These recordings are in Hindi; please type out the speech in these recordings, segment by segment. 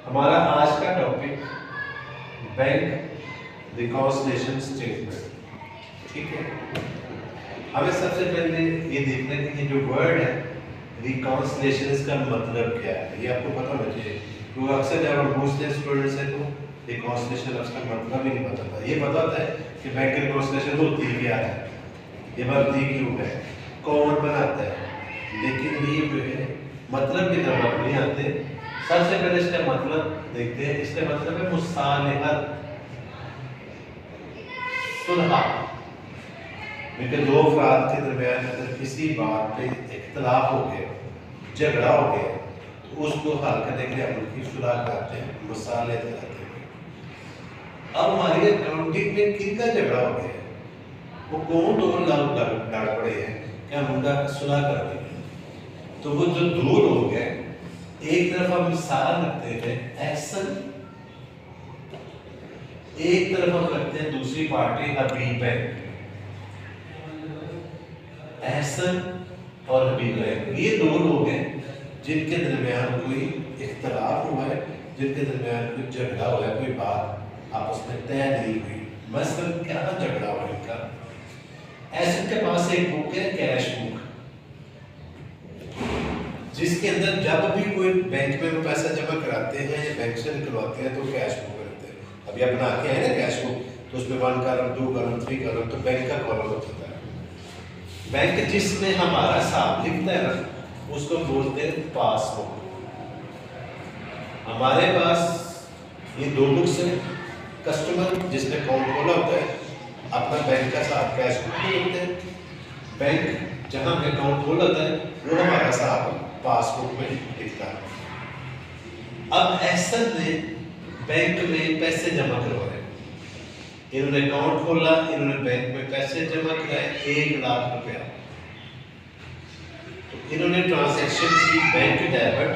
हमारा आज का टॉपिक बैंक रिकॉन्सिलिएशन स्टेटमेंट। ठीक है, हमें सबसे पहले ये देखना है कि जो वर्ड है रिकॉन्सिलिएशन, इसका मतलब क्या है। ये आपको पता होना चाहिए क्योंकि अक्सर जब हम पूछते हैं स्टूडेंट से तो रिकॉन्सिलिएशन उसका मतलब ही नहीं पता था। ये पता होता है कि बैंक रिकॉन्सिलिएशन होती क्या है, ये बनती क्यों है, कौन बनाता है, लेकिन ये जो है मतलब की तरफ नहीं आते। सबसे पहले इसका मतलब देखते हैं। इसका मतलब है मुसालहत, सुलह। दो अफराद के दरमियान अगर किसी बात पे इख्तलाफ हो गया, झगड़ा हो गया, तो उसको हल करने के लिए हम उसकी सुलह कराते हैं, मुसालहत कराते हैं। अब हमारी अकाउंटिंग में किनका झगड़ा हो गया है, वो कौन दो लोग लड़ पड़े हैं क्या हम उनका सुलह कर देंगे। तो वो जो दो लोग हैं, एक तरफ हम मिसाल रखते हैं एहसन, एक तरफ हम रखते हैं दूसरी पार्टी हबीब है। एहसन और हबीब है, ये दो लोग हैं जिनके दरमियान कोई इख्तलाफ हुआ है, जिनके दरमियान कोई झगड़ा हुआ है, कोई बात आपस में तय नहीं हुई। मसलन क्या झगड़ा हुआ इनका। एहसन के पास एक बुक है, कैश बुक, जिसके अंदर जब भी कोई बैंक में वो पैसा जमा कराते हैं या बैंक से निकलवाते हैं तो कैश बुक करते हैं। अभी अपना आके है ना कैश बुक, तो उसमें 1 कॉलम 2 कॉलम 3 कॉलम, तो बैंक का कॉलम होता है। बैंक जिसमें हमारा हिसाब लिखता है ना, उसको बोलते हैं पासबुक। हमारे पास ये दो बुक्स हैं। कस्टमर जिसने अकाउंट खोला होता है अपना बैंक का हिसाब कैश बुक में लिखते हैं, बैंक जहाँ पे अकाउंट खोला होता है वो हमारा हिसाब पासबुक में लिखता है। अब एहसन ने बैंक में पैसे जमा करवाए, इन्होंने अकाउंट खोला, इन्होंने बैंक में पैसे जमा कराए 1 लाख रुपया। तो इन्होंने ट्रांजैक्शन की बैंक डेबिट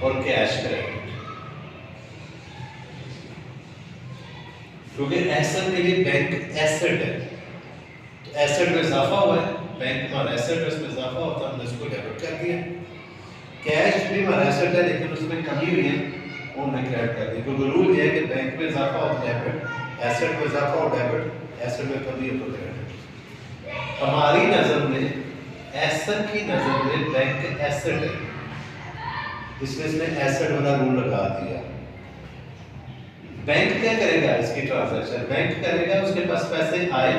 और कैश क्रेडिट, क्योंकि एहसन के लिए बैंक एसेट है, तो एसेट में इजाफा हुआ है, बैंक हमारा एसेट है, उसमें इजाफा होता है, हमने उसको डेबिट कर दिया। कैश भी हमारा एसेट है लेकिन उसमें कमी हुई है, वो हमने क्रेडिट कर दिया। क्योंकि रूल ये है कि बैंक में इजाफा हो डेबिट, एसेट में इजाफा हो डेबिट, एसेट में कमी हो तो क्रेडिट। हमारी नजर में, एसेट की नजर में बैंक एसेट है, इसमें इसने एसेट वाला रूल लगा दिया। बैंक क्या करेगा इसकी ट्रांजैक्शन, बैंक करेगा उसके पास पैसे आए,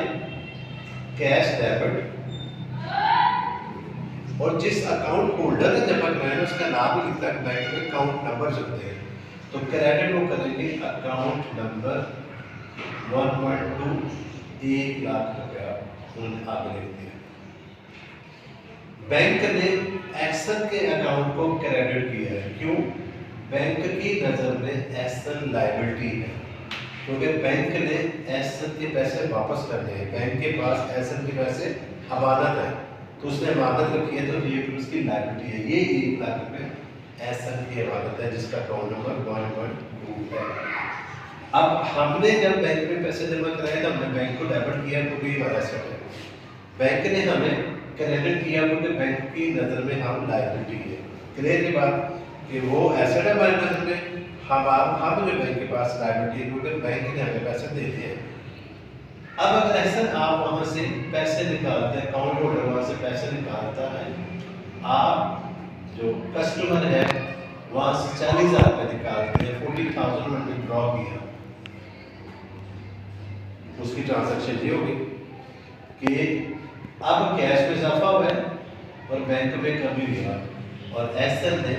कैश डेबिट, और जिस अकाउंट होल्डर ने जमा कराया है उसका नाम लिखता है, बैंक में अकाउंट नंबर चलते हैं, तो क्रेडिट वो करेंगे अकाउंट नंबर 1.2 1 लाख रुपया उन्होंने आगे लिख दिया। बैंक ने एहसन के अकाउंट को क्रेडिट किया है, क्यों? बैंक की नजर में एहसन लायबिलिटी है, क्योंकि बैंक ने एहसन के पैसे वापस करने हैं, बैंक के पास एहसन के पैसे अमानत है, तो उसने अमानत रखी है, तो ये उसकी लायबिलिटी है। ये 1 लाख रुपए एहसन की अमानत है जिसका अकाउंट नंबर 1.2 है। अब हमने जब बैंक में पैसे जमा कराए तो हमने बैंक को डेबिट किया क्योंकि हमारा एसेट है, बैंक ने हमें क्रेडिट किया क्योंकि बैंक की नज़र में हम लायबिलिटी है। क्लियर की बात कि वो एसेट है हमारी नज़र में, हम जो बैंक के पास लायबिलिटी है क्योंकि बैंक ने हमें पैसे दे दिए। अब अगर एहसन आप वहां से पैसे निकालते हैं, अकाउंट होल्डर वहां से पैसे निकालता है, आप जो कस्टमर है वहां से 40,000 रुपये निकालते हैं, 40,000 में विड्रॉ किया, उसकी ट्रांजैक्शन ये होगी कि अब कैश में इजाफा हुआ है और बैंक में कमी हुआ, और एहसन ने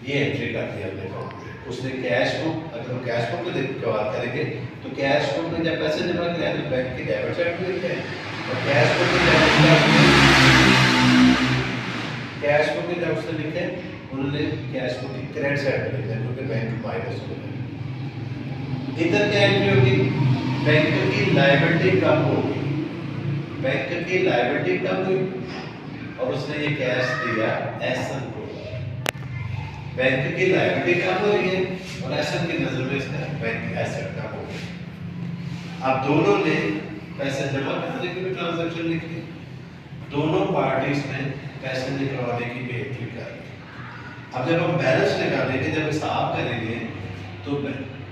ये एंट्री कर दिया अपने अकाउंट में। उसने कैश बुक, अगर हम कैश बुक में कवर करेंगे तो कैश बुक में जब पैसे जमा कराए तो बैंक की डेबिट साइड में लिखते हैं, और कैश बुक में कैश बुक में जब उसने लिखे उन्होंने कैश बुक की क्रेडिट साइड में लिखा है क्योंकि बैंक माइनस हो गया। इधर क्या एंट्री होगी, बैंक की लायबिलिटी कम होगी, बैंक की लायबिलिटी कम हुई और उसने ये कैश दिया एहसन को, बैंक की लायबिलिटी कम हो रही है और एहसन की नजर में इसका बैंक एसेट कम हो गया। अब दोनों ने पैसे जमा करने की भी ट्रांजैक्शन लिखी, दोनों पार्टीज ने पैसे निकलवाने की भी एंट्री कर दी। अब जब हम बैलेंस निकालेंगे, जब हिसाब करेंगे, तो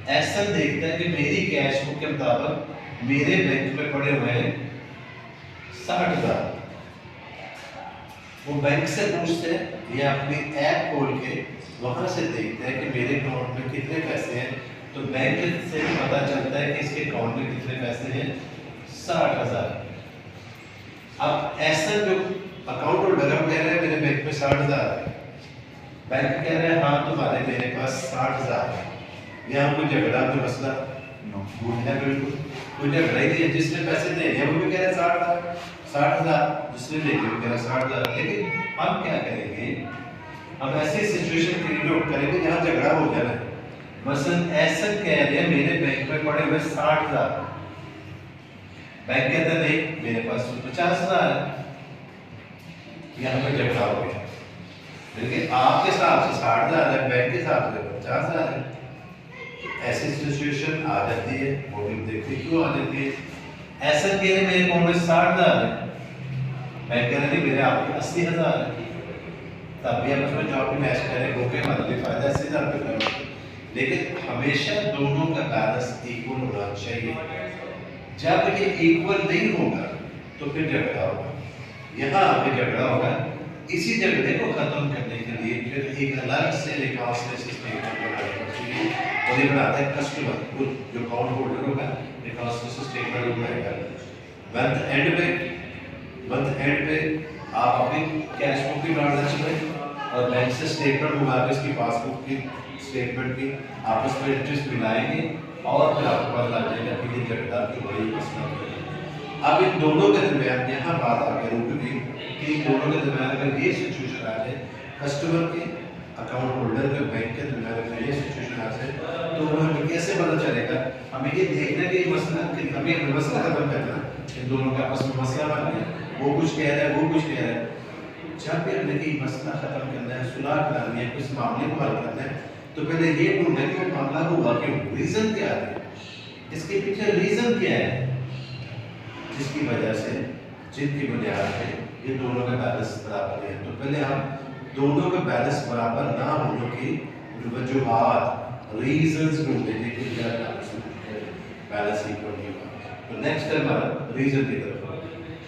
एहसन देखता है कि मेरी कैश बुक के मुताबिक मेरे बैंक में पड़े हुए हैं 60,000। वो बैंक से पूछते हैं या अपनी ऐप खोल के वहां से देखते हैं कि मेरे अकाउंट में कितने पैसे हैं, तो बैंक से पता चलता है कि इसके अकाउंट में कितने पैसे हैं, 60,000। अब ऐसा जो अकाउंट होल्डर है वो कह रहे हैं मेरे बैंक में 60,000 है, बैंक कह रहे हैं हाँ तुम्हारे मेरे पास 60,000 है। यहाँ कोई झगड़ा कोई मसला है? बिल्कुल कोई झगड़ा ही नहीं है। जिसने पैसे दे दिए वो भी कह रहे हैं 60,000, जिसने ले लिया वो कह रहा है 60,000। लेकिन हम क्या करेंगे, हम ऐसी सिचुएशन क्रिएट आउट करेंगे जहाँ झगड़ा हो जाना है। मसलन ऐसा कह रहे हैं मेरे बैंक में पड़े हुए 60,000, बैंक कहता है नहीं मेरे पास तो 50,000 है, यहाँ पे झगड़ा हो गया। लेकिन आपके हिसाब से 60,000 है, बैंक के हिसाब से 50,000 है। ऐसी सिचुएशन आ जाती है, वो भी देखिए क्यों आ जाती है। ऐसा कह रहे मेरे अकाउंट में 60,000 है, बैंक कह रहे मेरे आपके 80,000 है, तब भी हम उसमें जॉब भी मैच करें, वो के हमारा भी फायदा 80,000 पे करें। लेकिन हमेशा दोनों का बैलेंस इक्वल होना चाहिए। जब ये इक्वल नहीं होगा तो फिर झगड़ा होगा, यहाँ आगे झगड़ा होगा। इसी झगड़े को खत्म करने के लिए फिर एक अलग से रिकॉन्सिलिएशन स्टेटमेंट बनाना पड़ेगी, और ये बनाता है कस्टमर जो अकाउंट होल्डर होगा, रिकॉन्सिलिएशन स्टेटमेंट बनाएगा। मंथ एंड पे आप अपनी कैश बुक की ट्रांजैक्शन और बैंक से स्टेटमेंट मंगा के उसकी पासबुक की स्टेटमेंट की आपस में इंटरेस्ट मिलाएंगे, और फिर आपको पता लग जाएगा कि ये झगड़ा की बड़ी मसला है। अब इन दोनों के दरमियान यहाँ बात आगे रुक गई कि इन दोनों के दरमियान अगर ये सिचुएशन आ जाए, कस्टमर के अकाउंट होल्डर के बैंक के दरमियान अगर ये सिचुएशन आ जाए, तो हमें कैसे पता चलेगा? हमें ये देखना कि मसला हमें मसला खत्म करना, इन दोनों का आपस में मसला बन गया, वो कुछ कह रहा है वो कुछ कह रहा है। जब भी हमने कि मसला खत्म करना है, सुलह करानी है, किस मामले को हल करना है, तो पहले ये ढूंढना है कि वो मामला हुआ क्यों, रीजन क्या है, इसके पीछे रीजन क्या है जिसकी वजह से, जिनकी बुनियाद पे ये दोनों का बैलेंस बराबर है। तो पहले हम दोनों का बैलेंस बराबर ना होने की वजूहात, रीजंस ढूंढेंगे कि क्या बैलेंस इक्वल नहीं हुआ। तो नेक्स्ट टाइम हमारा रीजन की तरफ